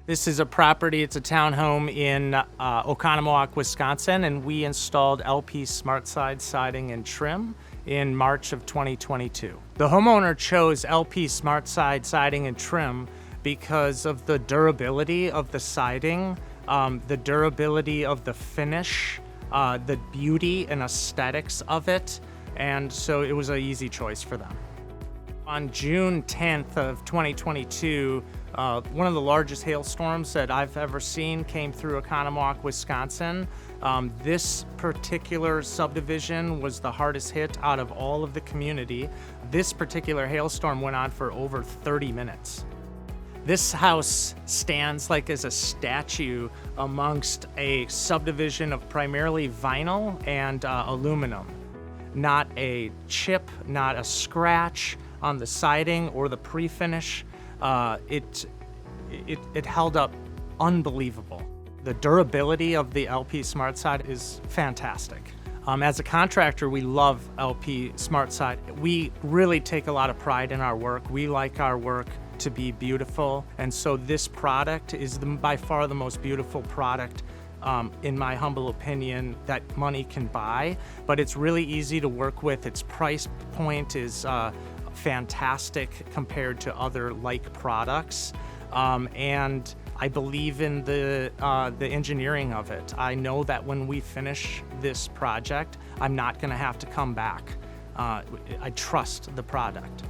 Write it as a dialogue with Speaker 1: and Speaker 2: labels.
Speaker 1: This is a property, it's a townhome in Oconomowoc, Wisconsin, and we installed LP SmartSide Siding and Trim in March of 2022. The homeowner chose LP SmartSide Siding and Trim because of the durability of the siding, the durability of the finish, the beauty and aesthetics of it, and so it was an easy choice for them. On June 10th of 2022, one of the largest hailstorms that I've ever seen came through Oconomowoc, Wisconsin. This particular subdivision was the hardest hit out of all of the community. This particular hailstorm went on for over 30 minutes. This house stands like as a statue amongst a subdivision of primarily vinyl and aluminum. Not a chip, not a scratch on the siding or the pre-finish. It held up unbelievable. The durability of the LP SmartSide is fantastic. As a contractor, we love LP SmartSide. We really take a lot of pride in our work. We like our work to be beautiful, and so this product is by far the most beautiful product, in my humble opinion, that money can buy. But it's really easy to work with. Its price point is fantastic compared to other like products, and I believe in the engineering of it. I know that when we finish this project, I'm not going to have to come back. I trust the product.